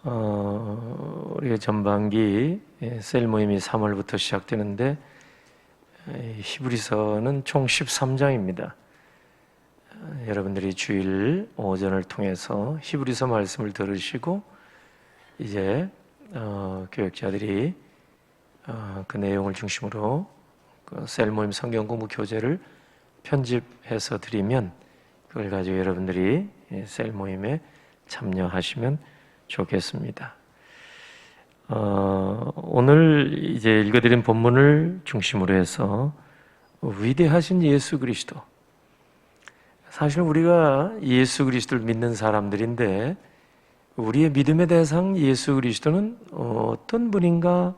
우리가 전반기 셀 모임이 3월부터 시작되는데 히브리서는 총 13장입니다. 여러분들이 주일 오전을 통해서 히브리서 말씀을 들으시고 이제 교역자들이 그 내용을 중심으로 셀 모임 성경 공부 교재를 편집해서 드리면 그걸 가지고 여러분들이 셀 모임에 참여하시면 좋겠습니다. 오늘 이제 읽어드린 본문을 중심으로 해서 위대하신 예수 그리스도, 사실 우리가 예수 그리스도를 믿는 사람들인데 우리의 믿음의 대상 예수 그리스도는 어떤 분인가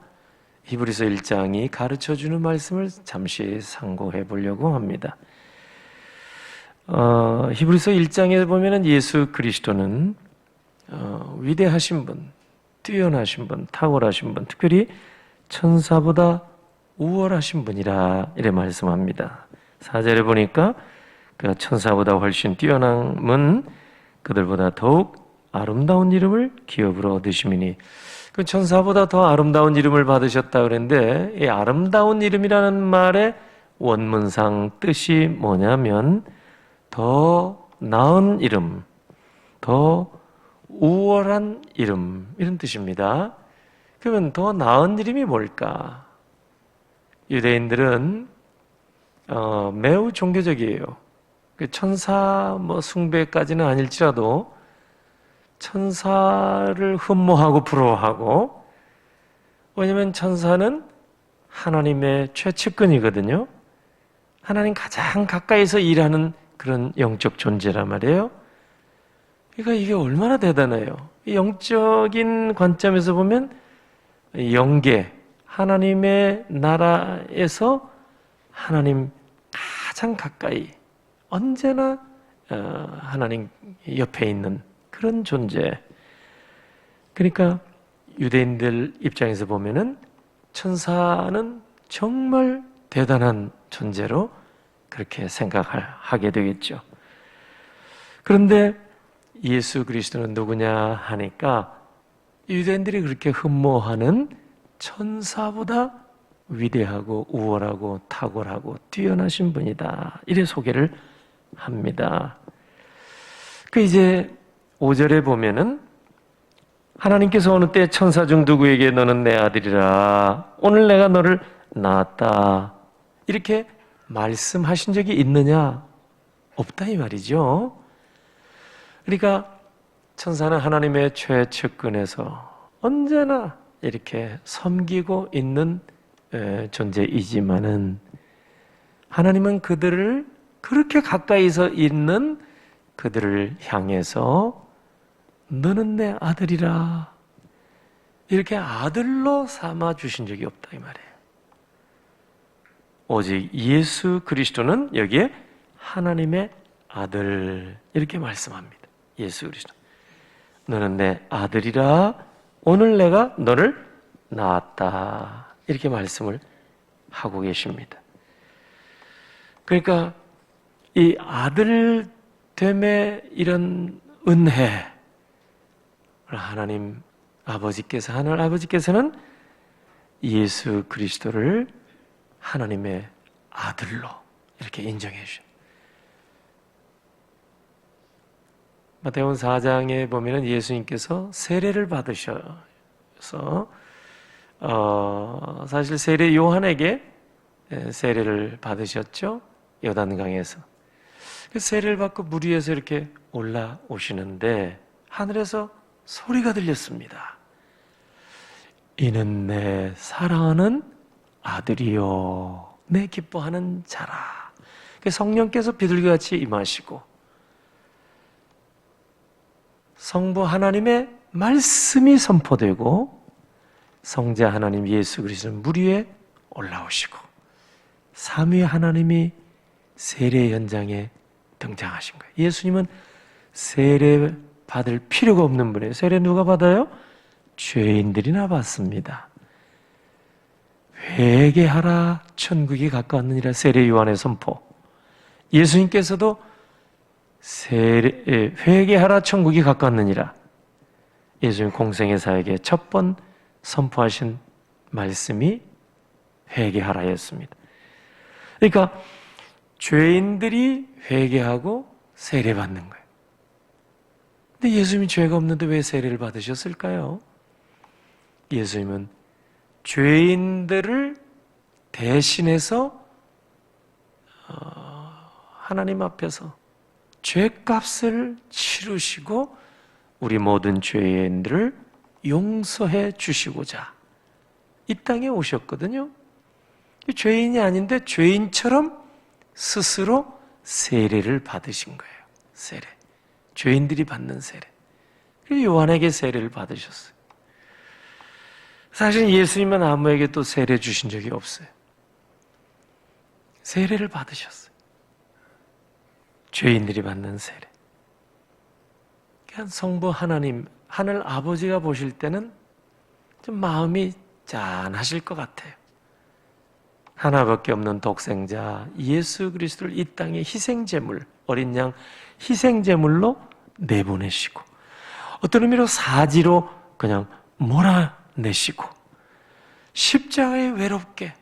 히브리서 1장이 가르쳐주는 말씀을 잠시 상고해 보려고 합니다. 히브리서 1장에 보면은 예수 그리스도는 위대하신 분, 뛰어나신 분, 탁월하신 분, 특별히 천사보다 우월하신 분이라 이래 말씀합니다. 4절에 보니까 그 천사보다 훨씬 뛰어남은 그들보다 더욱 아름다운 이름을 기업으로 얻으심이니, 그 천사보다 더 아름다운 이름을 받으셨다 그랬는데 이 아름다운 이름이라는 말의 원문상 뜻이 뭐냐면 더 나은 이름, 더 우월한 이름, 이런 뜻입니다. 그러면 더 나은 이름이 뭘까? 유대인들은 매우 종교적이에요. 천사 숭배까지는 아닐지라도 천사를 흠모하고 부러워하고, 왜냐하면 천사는 하나님의 최측근이거든요. 하나님 가장 가까이서 일하는 그런 영적 존재란 말이에요. 그러니까 이게 얼마나 대단해요. 영적인 관점에서 보면 영계, 하나님의 나라에서 하나님 가장 가까이, 언제나 하나님 옆에 있는 그런 존재. 그러니까 유대인들 입장에서 보면은 천사는 정말 대단한 존재로 그렇게 생각하게 되겠죠. 그런데 예수 그리스도는 누구냐 하니까 유대인들이 그렇게 흠모하는 천사보다 위대하고 우월하고 탁월하고 뛰어나신 분이다, 이래 소개를 합니다. 그 이제 5절에 보면은 하나님께서 어느 때 천사 중 누구에게 너는 내 아들이라 오늘 내가 너를 낳았다, 이렇게 말씀하신 적이 있느냐? 없다 이 말이죠. 그러니까 천사는 하나님의 최측근에서 언제나 이렇게 섬기고 있는 존재이지만은 하나님은 그들을 그렇게 가까이서 있는 그들을 향해서 너는 내 아들이라, 이렇게 아들로 삼아 주신 적이 없다 이 말이에요. 오직 예수 그리스도는 여기에 하나님의 아들, 이렇게 말씀합니다. 예수 그리스도, 너는 내 아들이라 오늘 내가 너를 낳았다, 이렇게 말씀을 하고 계십니다. 그러니까 이 아들됨의 이런 은혜, 하나님 아버지께서는 예수 그리스도를 하나님의 아들로 이렇게 인정해 주십니다. 마태복음 4장에 보면은 예수님께서 세례를 받으셔서 사실 세례 요한에게 세례를 받으셨죠. 요단강에서 그 세례를 받고 물 위에서 이렇게 올라오시는데 하늘에서 소리가 들렸습니다. 이는 내 사랑하는 아들이요 내 기뻐하는 자라. 성령께서 비둘기같이 임하시고 성부 하나님의 말씀이 선포되고 성자 하나님 예수 그리스도는 물 위에 올라오시고 삼위 하나님이 세례 현장에 등장하신 거예요. 예수님은 세례 받을 필요가 없는 분이에요. 세례 누가 받아요? 죄인들이나 받습니다. 회개하라 천국이 가까웠느니라, 세례 요한의 선포. 예수님께서도 회개하라 천국이 가까웠느니라, 예수님 공생의 사역에 첫 번 선포하신 말씀이 회개하라였습니다. 그러니까 죄인들이 회개하고 세례받는 거예요. 근데 예수님이 죄가 없는데 왜 세례를 받으셨을까요? 예수님은 죄인들을 대신해서 하나님 앞에서 죄값을 치르시고 우리 모든 죄인들을 용서해 주시고자 이 땅에 오셨거든요. 죄인이 아닌데 죄인처럼 스스로 세례를 받으신 거예요. 세례. 죄인들이 받는 세례. 그래서 요한에게 세례를 받으셨어요. 사실 예수님은 아무에게 또 세례 주신 적이 없어요. 세례를 받으셨어요. 죄인들이 받는 세례. 그러니까 성부 하나님, 하늘 아버지가 보실 때는 좀 마음이 짠하실 것 같아요. 하나밖에 없는 독생자 예수 그리스도를 이 땅에 희생제물, 어린 양 희생제물로 내보내시고 어떤 의미로 사지로 그냥 몰아내시고 십자가에 외롭게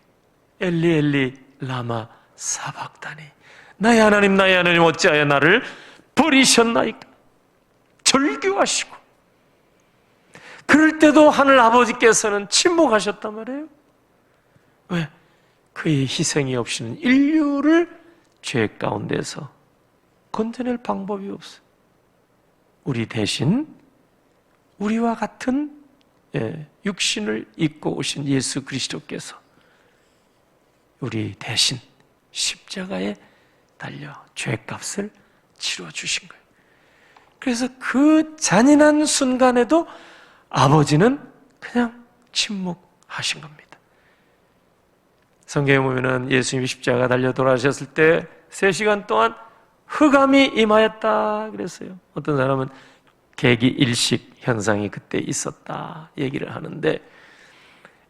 엘리 엘리 라마 사박다니 나의 하나님 어찌하여 나를 버리셨나이까 절규하시고 그럴 때도 하늘 아버지께서는 침묵하셨단 말이에요. 왜? 그의 희생이 없이는 인류를 죄 가운데서 건져낼 방법이 없어요. 우리 대신 우리와 같은 육신을 입고 오신 예수 그리스도께서 우리 대신 십자가에 달려 죄값을 치러주신 거예요. 그래서 그 잔인한 순간에도 아버지는 그냥 침묵하신 겁니다. 성경에 보면은 예수님이 십자가 달려 돌아가셨을 때 3시간 동안 흑암이 임하였다 그랬어요. 어떤 사람은 개기 일식 현상이 그때 있었다 얘기를 하는데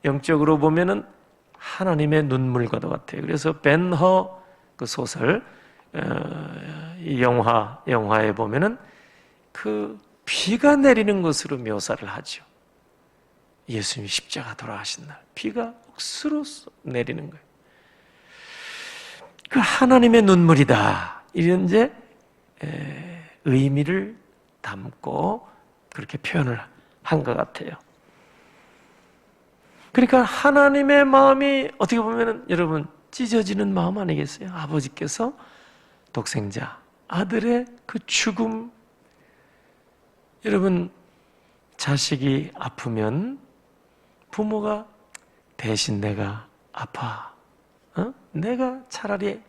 영적으로 보면은 하나님의 눈물과도 같아요. 그래서 벤허 그 소설 이 영화에 보면은 그 비가 내리는 것으로 묘사를 하죠. 예수님이 십자가 돌아가신 날 비가 억수로 내리는 거예요. 그 하나님의 눈물이다 이런 이제 의미를 담고 그렇게 표현을 한 것 같아요. 그러니까 하나님의 마음이 어떻게 보면 여러분 찢어지는 마음 아니겠어요? 아버지께서 독생자 아들의 그 죽음, 여러분 자식이 아프면 부모가 대신 내가 아파, 내가 차라리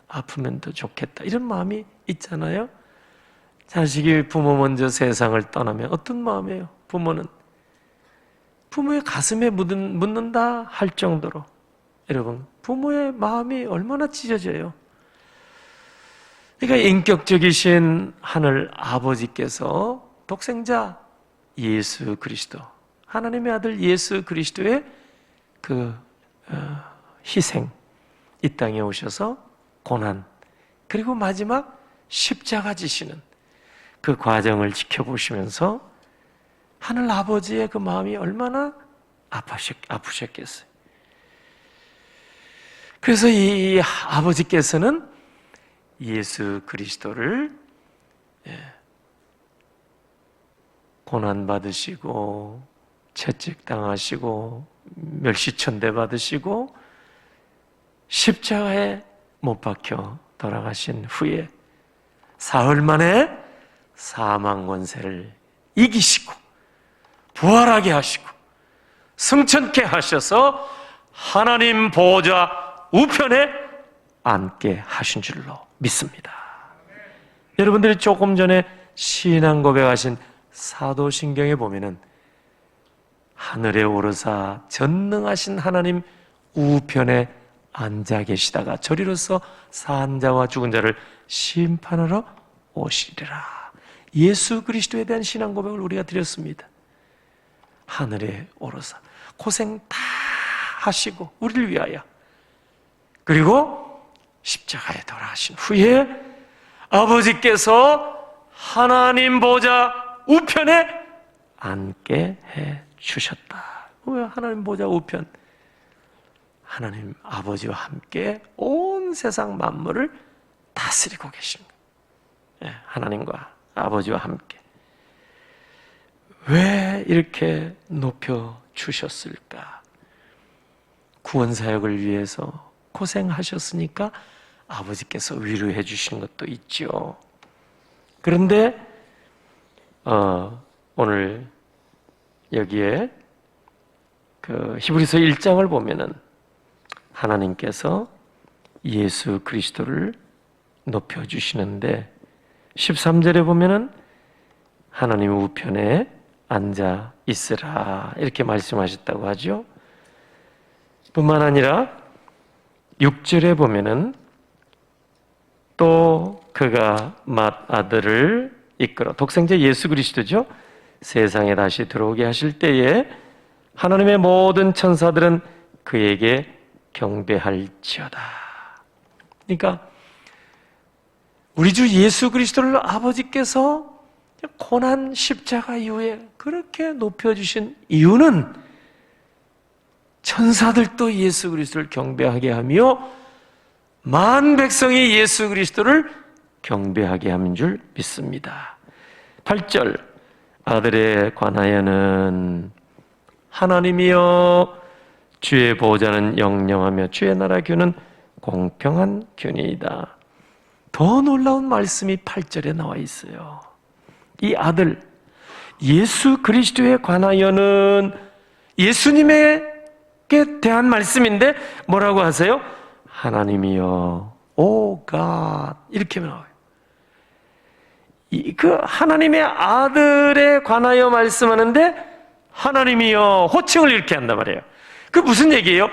아프면 더 좋겠다 이런 마음이 있잖아요. 자식이 부모 먼저 세상을 떠나면 어떤 마음이에요? 부모는 부모의 가슴에 묻는다 할 정도로 여러분 부모의 마음이 얼마나 찢어져요. 그러니까 인격적이신 하늘 아버지께서 독생자 예수 그리스도 하나님의 아들 예수 그리스도의 그 희생 이 땅에 오셔서 고난 그리고 마지막 십자가 지시는 그 과정을 지켜보시면서 하늘 아버지의 그 마음이 얼마나 아프셨겠어요. 그래서 이 아버지께서는 예수 그리스도를 고난받으시고 채찍당하시고 멸시천대 받으시고 십자가에 못 박혀 돌아가신 후에 사흘 만에 사망 권세를 이기시고 부활하게 하시고 승천케 하셔서 하나님 보좌 우편에 앉게 하신 줄로 믿습니다. 여러분들이 조금 전에 신앙 고백하신 사도신경에 보면은 하늘에 오르사 전능하신 하나님 우편에 앉아 계시다가 저리로서 산 자와 죽은 자를 심판하러 오시리라. 예수 그리스도에 대한 신앙 고백을 우리가 드렸습니다. 하늘에 오르사 고생 다 하시고 우리를 위하여 그리고 십자가에 돌아가신 후에 아버지께서 하나님 보좌 우편에 앉게 해 주셨다. 왜 하나님 보좌 우편, 하나님 아버지와 함께 온 세상 만물을 다스리고 계신 거예요. 하나님과 아버지와 함께. 왜 이렇게 높여 주셨을까? 구원 사역을 위해서 고생하셨으니까 아버지께서 위로해 주신 것도 있죠. 그런데 오늘 여기에 그 히브리서 1장을 보면은 하나님께서 예수 그리스도를 높여 주시는데 13절에 보면은 하나님 우편에 앉아 있으라 이렇게 말씀하셨다고 하죠. 뿐만 아니라 6절에 보면은 또 그가 맏아들을 이끌어, 독생자 예수 그리스도죠, 세상에 다시 들어오게 하실 때에 하나님의 모든 천사들은 그에게 경배할지어다. 그러니까 우리 주 예수 그리스도를 아버지께서 고난 십자가 이후에 그렇게 높여주신 이유는 천사들도 예수 그리스도를 경배하게 하며 만 백성이 예수 그리스도를 경배하게 함인 줄 믿습니다. 8절, 아들에 관하여는 하나님이여 주의 보호자는 영영하며 주의 나라 규는 공평한 규니이다. 더 놀라운 말씀이 8절에 나와 있어요. 이 아들 예수 그리스도에 관하여는 예수님에게 대한 말씀인데 뭐라고 하세요? 하나님이여, 오 갓, 이렇게 나와요. 그 하나님의 아들에 관하여 말씀하는데 하나님이여 호칭을 이렇게 한단 말이에요. 그 무슨 얘기예요?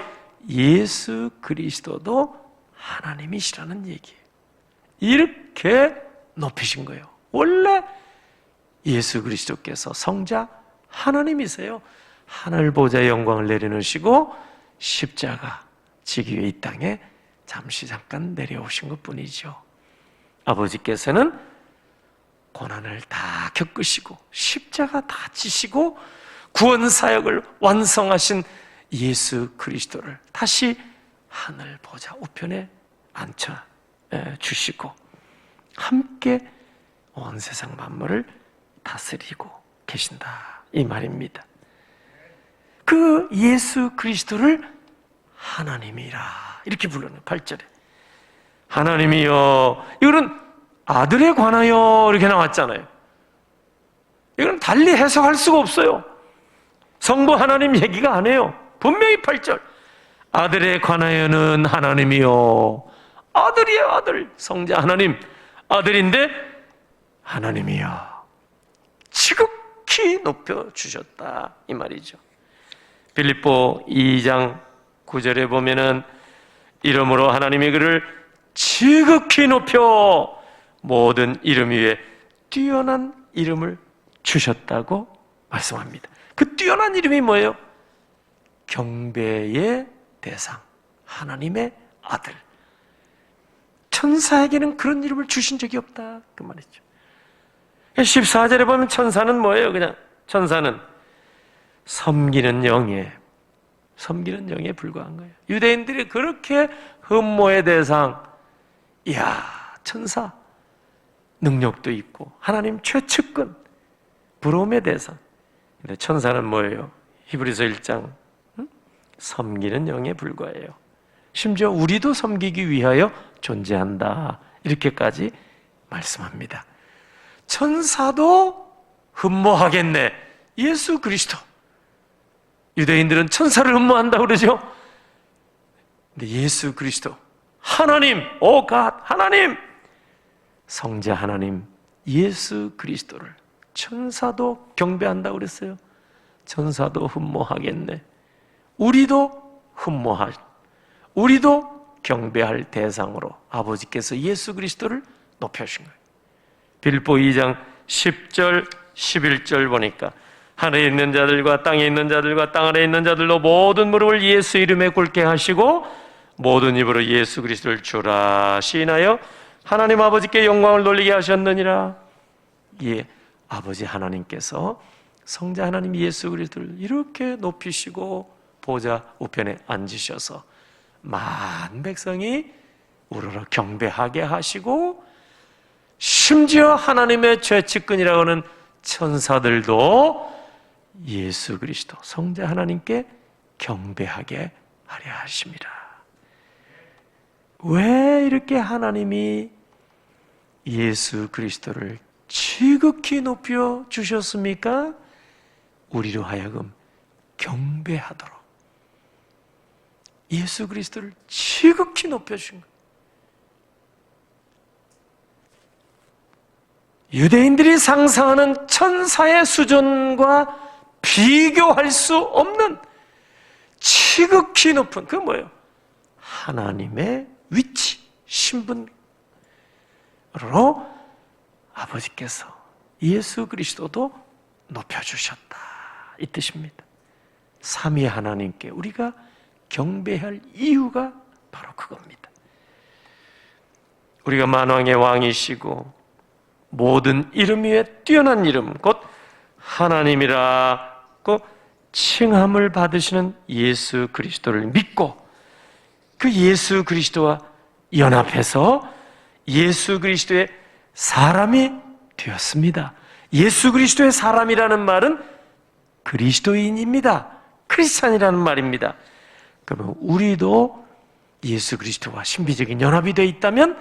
예수 그리스도도 하나님이시라는 얘기예요. 이렇게 높이신 거예요. 원래 예수 그리스도께서 성자 하나님이세요. 하늘 보좌의 영광을 내려놓으시고 십자가 지기 위해 이 땅에 잠깐 내려오신 것뿐이죠. 아버지께서는 고난을 다 겪으시고 십자가 다 지시고 구원 사역을 완성하신 예수 그리스도를 다시 하늘 보좌 우편에 앉혀 주시고 함께 온 세상 만물을 다스리고 계신다, 이 말입니다. 그 예수 그리스도를 하나님이라 이렇게 불러요. 8절에 하나님이여, 이거는 아들에 관하여 이렇게 나왔잖아요. 이건 달리 해석할 수가 없어요. 성부 하나님 얘기가 안 해요. 분명히 8절 아들에 관하여는 하나님이요, 아들이에요. 아들, 성자 하나님 아들인데 하나님이요 지극히 높여주셨다, 이 말이죠. 빌립보 2장 9절에 보면은 이름으로 하나님이 그를 지극히 높여 모든 이름 위에 뛰어난 이름을 주셨다고 말씀합니다. 그 뛰어난 이름이 뭐예요? 경배의 대상, 하나님의 아들. 천사에게는 그런 이름을 주신 적이 없다, 그 말이죠. 14절에 보면 천사는 뭐예요? 그냥 천사는 섬기는 영에 불과한 거예요. 유대인들이 그렇게 흠모의 대상, 이야, 천사 능력도 있고 하나님 최측근, 부러움의 대상. 근데 천사는 뭐예요? 히브리서 1장 섬기는 영에 불과해요. 심지어 우리도 섬기기 위하여 존재한다, 이렇게까지 말씀합니다. 천사도 흠모하겠네, 예수 그리스도. 유대인들은 천사를 흠모한다고 그러죠. 근데 예수 그리스도, 하나님, 오 갓, 하나님, 성자 하나님 예수 그리스도를 천사도 경배한다고 그랬어요. 천사도 흠모하겠네. 우리도 우리도 경배할 대상으로 아버지께서 예수 그리스도를 높여주신 거예요. 빌립보 2장 10절 11절 보니까 하늘에 있는 자들과 땅에 있는 자들과 땅 아래에 있는 자들로 모든 무릎을 예수 이름에 꿇게 하시고 모든 입으로 예수 그리스도를 주라 시인하여 하나님 아버지께 영광을 돌리게 하셨느니라. 예, 아버지 하나님께서 성자 하나님 예수 그리스도를 이렇게 높이시고 보좌 우편에 앉으셔서 많은 백성이 우러러 경배하게 하시고, 심지어 하나님의 최측근이라고 하는 천사들도 예수 그리스도 성자 하나님께 경배하게 하려 하십니다. 왜 이렇게 하나님이 예수 그리스도를 지극히 높여 주셨습니까? 우리로 하여금 경배하도록 예수 그리스도를 지극히 높여주신 거예요. 유대인들이 상상하는 천사의 수준과 비교할 수 없는 지극히 높은, 그 뭐예요? 하나님의 위치, 신분으로 아버지께서 예수 그리스도도 높여주셨다, 이 뜻입니다. 삼위 하나님께 우리가 경배할 이유가 바로 그겁니다. 우리가 만왕의 왕이시고 모든 이름 위에 뛰어난 이름 곧 하나님이라고 칭함을 받으시는 예수 그리스도를 믿고 그 예수 그리스도와 연합해서 예수 그리스도의 사람이 되었습니다. 예수 그리스도의 사람이라는 말은 그리스도인입니다. 크리스찬이라는 말입니다. 그러면 우리도 예수 그리스도와 신비적인 연합이 되어 있다면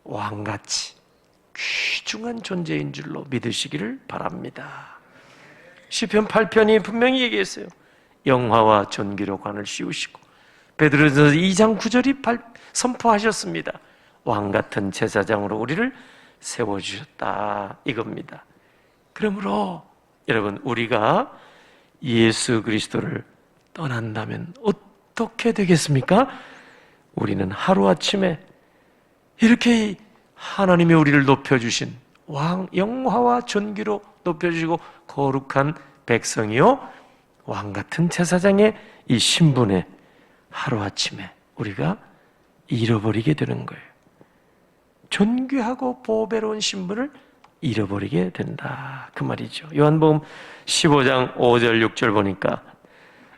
왕같이 귀중한 존재인 줄로 믿으시기를 바랍니다. 시편 8편이 분명히 얘기했어요. 영화와 존귀로 관을 씌우시고, 베드로전서 2장 9절이 선포하셨습니다. 왕같은 제사장으로 우리를 세워주셨다, 이겁니다. 그러므로 여러분, 우리가 예수 그리스도를 떠난다면 어떻게 되겠습니까? 우리는 하루아침에 이렇게 하나님이 우리를 높여주신 왕, 영화와 존귀로 높여주시고 거룩한 백성이요 왕같은 제사장의 이 신분에 하루아침에 우리가 잃어버리게 되는 거예요. 존귀하고 보배로운 신분을 잃어버리게 된다, 그 말이죠. 요한복음 15장 5절 6절 보니까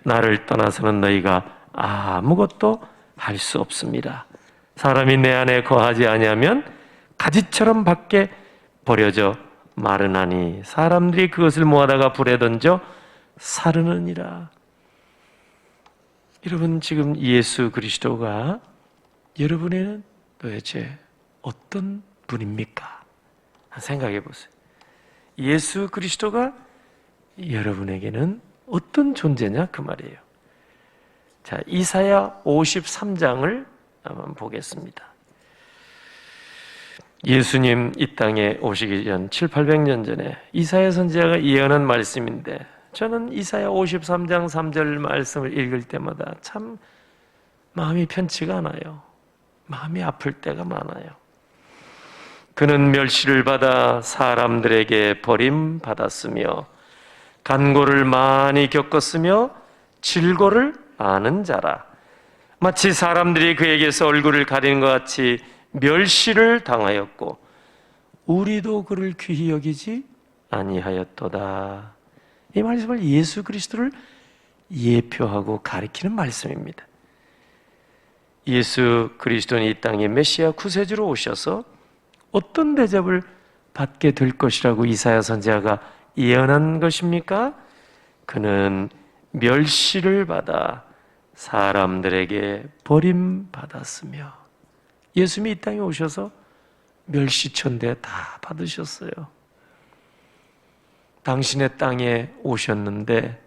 나를 떠나서는 너희가 아무것도 할 수 없습니다. 사람이 내 안에 거하지 아니하면 가지처럼 밖에 버려져 마르나니 사람들이 그것을 모아다가 불에 던져 사르느니라. 여러분, 지금 예수 그리스도가 여러분에는 도대체 어떤 분입니까? 생각해 보세요. 예수 그리스도가 여러분에게는 어떤 존재냐, 그 말이에요. 자, 이사야 53장을 한번 보겠습니다. 예수님 이 땅에 오시기 전 700~800년 전에 이사야 선지자가 예언한 말씀인데, 저는 이사야 53장 3절 말씀을 읽을 때마다 참 마음이 편치가 않아요. 마음이 아플 때가 많아요. 그는 멸시를 받아 사람들에게 버림받았으며 간고를 많이 겪었으며 질고를 아는 자라. 마치 사람들이 그에게서 얼굴을 가리는 것 같이 멸시를 당하였고 우리도 그를 귀히 여기지 아니하였도다. 이 말씀을 예수 그리스도를 예표하고 가리키는 말씀입니다. 예수 그리스도는 이 땅에 메시아 구세주로 오셔서 어떤 대접을 받게 될 것이라고 이사야 선지자가 예언한 것입니까? 그는 멸시를 받아 사람들에게 버림받았으며, 예수님이 이 땅에 오셔서 멸시천대 다 받으셨어요. 당신의 땅에 오셨는데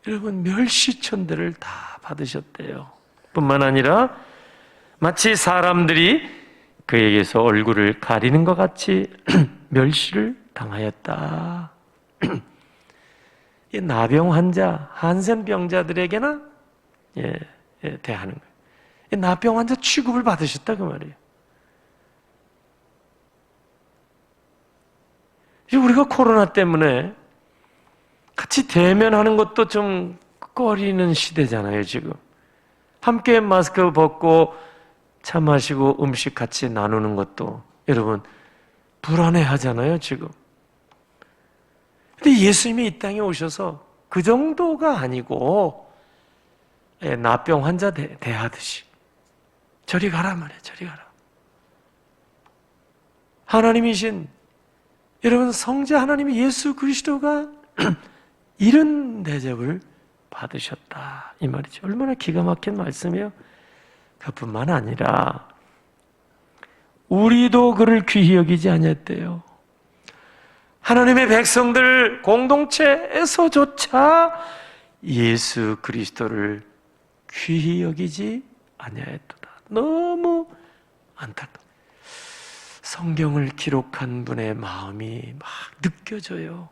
여러분, 멸시천대를 다 받으셨대요. 뿐만 아니라 마치 사람들이 그에게서 얼굴을 가리는 것 같이 멸시를 당하였다. 이 나병 환자, 한센 병자들에게나 대하는 거예요. 이 나병 환자 취급을 받으셨다, 그 말이에요. 우리가 코로나 때문에 같이 대면하는 것도 좀 꺼리는 시대잖아요, 지금. 함께 마스크 벗고 차 마시고 음식 같이 나누는 것도 여러분 불안해 하잖아요, 지금. 근데 예수님이 이 땅에 오셔서 그 정도가 아니고 나병 환자 대하듯이 저리 가라 말이야. 저리 가라. 하나님이신 여러분 성자 하나님이 예수 그리스도가 이런 대접을 받으셨다 이 말이죠. 얼마나 기가 막힌 말씀이에요. 그뿐만 아니라 우리도 그를 귀히 여기지 아니했대요. 하나님의 백성들 공동체에서조차 예수 그리스도를 귀히 여기지 아니하였도다. 너무 안타깝다. 성경을 기록한 분의 마음이 막 느껴져요.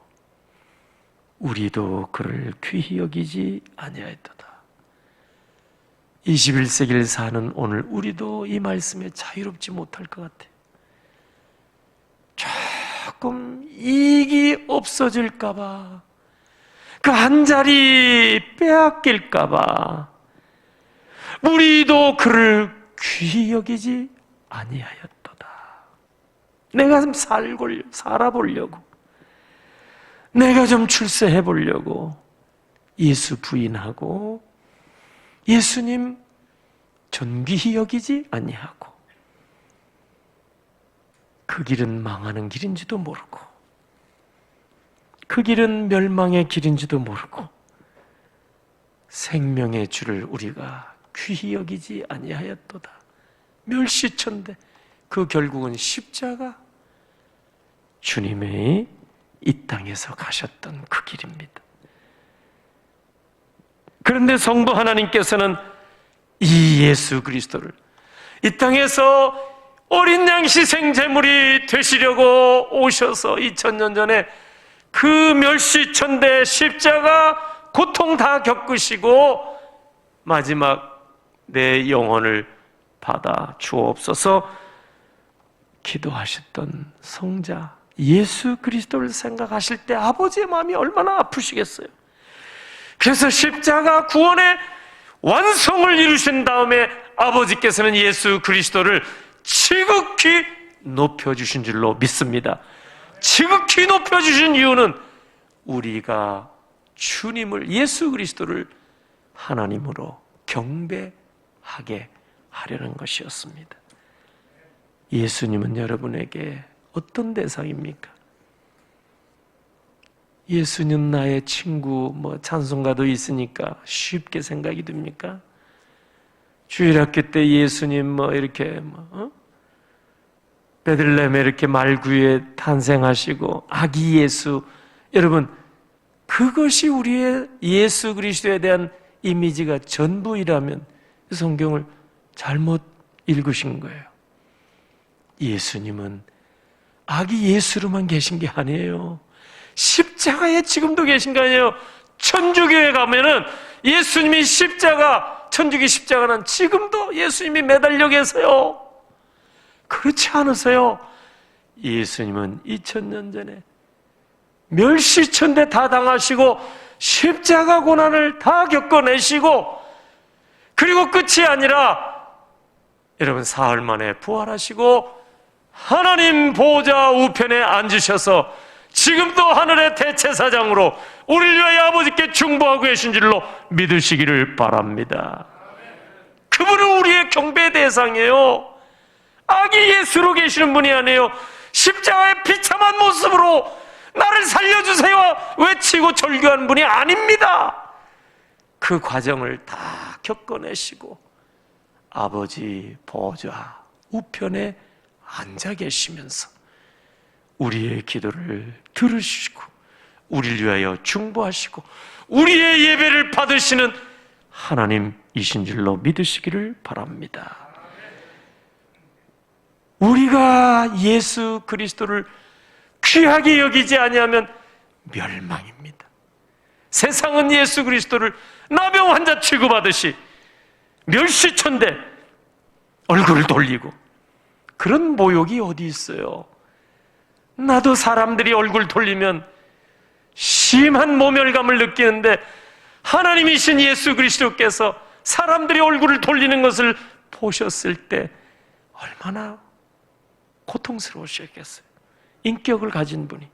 우리도 그를 귀히 여기지 아니하였도다. 21세기를 사는 오늘 우리도 이 말씀에 자유롭지 못할 것 같아요. 조금 이익이 없어질까봐, 그 한 자리 빼앗길까봐 우리도 그를 귀히 여기지 아니하였도다. 내가 좀 살아보려고, 내가 좀 출세해보려고 예수 부인하고 예수님 존귀히 여기지 아니하고 그 길은 망하는 길인지도 모르고 그 길은 멸망의 길인지도 모르고 생명의 주를 우리가 귀히 여기지 아니하였도다. 멸시천대. 그 결국은 십자가, 주님의 이 땅에서 가셨던 그 길입니다. 그런데 성부 하나님께서는 이 예수 그리스도를 이 땅에서 어린 양 희생 제물이 되시려고 오셔서 2000년 전에 그 멸시천대 십자가 고통 다 겪으시고 마지막 내 영혼을 받아 주옵소서 기도하셨던 성자 예수 그리스도를 생각하실 때 아버지의 마음이 얼마나 아프시겠어요. 그래서 십자가 구원의 완성을 이루신 다음에 아버지께서는 예수 그리스도를 지극히 높여주신 줄로 믿습니다. 지극히 높여주신 이유는 우리가 주님을, 예수 그리스도를 하나님으로 경배하게 하려는 것이었습니다. 예수님은 여러분에게 어떤 대상입니까? 예수는 나의 친구, 찬송가도 있으니까 쉽게 생각이 듭니까? 주일학교 때 예수님 이렇게 베들레헴에 이렇게 말구에 탄생하시고 아기 예수, 여러분 그것이 우리의 예수 그리스도에 대한 이미지가 전부이라면 성경을 잘못 읽으신 거예요. 예수님은 아기 예수로만 계신 게 아니에요. 십자가에 지금도 계신 거 아니에요. 천주교에 가면은 예수님이 십자가, 천주교 십자가는 지금도 예수님이 매달려 계세요. 그렇지 않으세요? 예수님은 2000년 전에 멸시천대 다 당하시고 십자가 고난을 다 겪어내시고 그리고 끝이 아니라 여러분 사흘 만에 부활하시고 하나님 보좌 우편에 앉으셔서 지금도 하늘의 대제사장으로 우리를 위하여 아버지께 중보하고 계신 줄로 믿으시기를 바랍니다. 그분은 우리의 경배의 대상이에요. 아기 예수로 계시는 분이 아니에요. 십자가의 비참한 모습으로 나를 살려주세요 외치고 절규하는 분이 아닙니다. 그 과정을 다 겪어내시고 아버지 보좌 우편에 앉아 계시면서 우리의 기도를 들으시고 우리를 위하여 중보하시고 우리의 예배를 받으시는 하나님이신 줄로 믿으시기를 바랍니다. 우리가 예수 그리스도를 귀하게 여기지 아니하면 멸망입니다. 세상은 예수 그리스도를 나병 환자 취급하듯이 멸시천대 얼굴을 돌리고 그런 모욕이 어디 있어요? 나도 사람들이 얼굴 돌리면 심한 모멸감을 느끼는데 하나님이신 예수 그리스도께서 사람들이 얼굴을 돌리는 것을 보셨을 때 얼마나 고통스러우셨겠어요. 인격을 가진 분이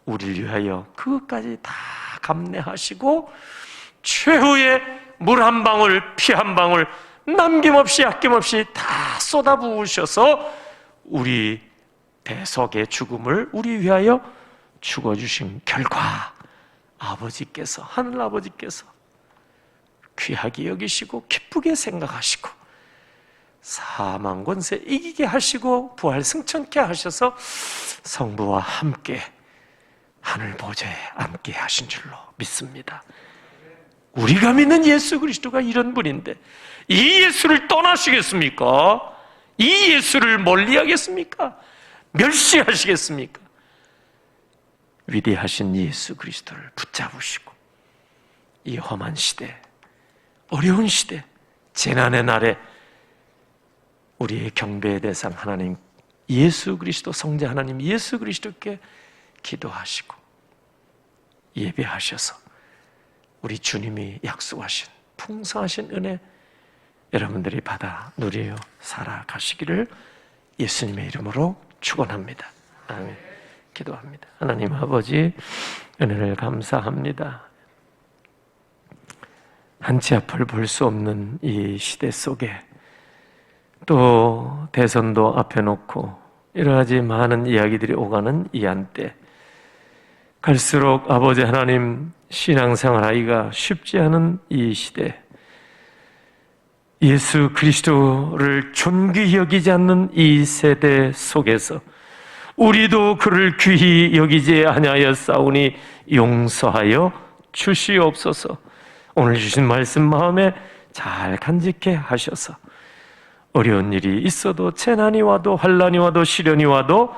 우리를 위하여 그것까지 다 감내하시고 최후의 물 한 방울, 피 한 방울 남김없이 아낌없이 다 쏟아부으셔서 우리 대속의 죽음을 우리 위하여 죽어주신 결과 아버지께서, 하늘 아버지께서 귀하게 여기시고 기쁘게 생각하시고 사망 권세 이기게 하시고 부활 승천케 하셔서 성부와 함께 하늘 보좌에 앉게 하신 줄로 믿습니다. 우리가 믿는 예수 그리스도가 이런 분인데 이 예수를 떠나시겠습니까? 이 예수를 멀리하겠습니까? 멸시하시겠습니까? 위대하신 예수 그리스도를 붙잡으시고 이 험한 시대, 어려운 시대, 재난의 날에 우리의 경배의 대상 하나님 예수 그리스도, 성자 하나님 예수 그리스도께 기도하시고 예배하셔서 우리 주님이 약속하신 풍성하신 은혜 여러분들이 받아 누리어 살아가시기를 예수님의 이름으로 축원합니다. 아멘. 기도합니다. 하나님 아버지, 은혜를 감사합니다. 한치 앞을 볼 수 없는 이 시대 속에 또 대선도 앞에 놓고 여러 가지 많은 이야기들이 오가는 이 한때 갈수록 아버지 하나님 신앙생활하기가 쉽지 않은 이 시대, 예수 그리스도를 존귀히 여기지 않는 이 세대 속에서 우리도 그를 귀히 여기지 아니하였사오니 용서하여 주시옵소서. 오늘 주신 말씀 마음에 잘 간직해 하셔서 어려운 일이 있어도 재난이 와도 환난이 와도 시련이 와도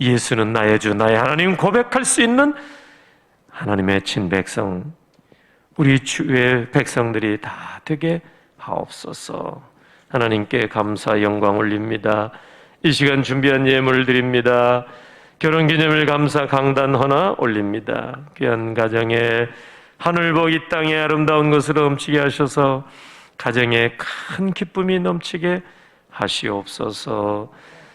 예수는 나의 주 나의 하나님 고백할 수 있는 하나님의 친백성 우리 주의 백성들이 다 되게 하옵소서. 하나님께 감사 영광 올립니다. 이 시간 준비한 예물을 드립니다. 결혼기념일 감사 강단 하나 올립니다. 귀한 가정에 하늘복 이 땅에 아름다운 것으로 넘치게 하셔서 가정에 큰 기쁨이 넘치게 하시옵소서.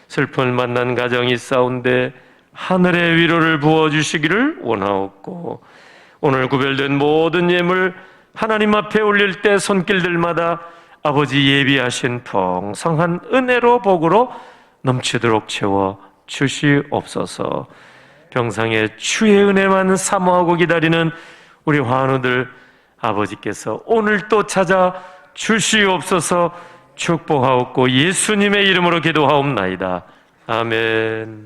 슬픔을 만난 가정이 있사온데 하늘의 위로를 부어주시기를 원하옵고 오늘 구별된 모든 예물 하나님 앞에 올릴 때 손길들마다 아버지 예비하신 풍성한 은혜로 복으로 넘치도록 채워 주시옵소서. 병상에 주의 은혜만 사모하고 기다리는 우리 환우들 아버지께서 오늘 또 찾아 주시옵소서. 축복하옵고 예수님의 이름으로 기도하옵나이다. 아멘.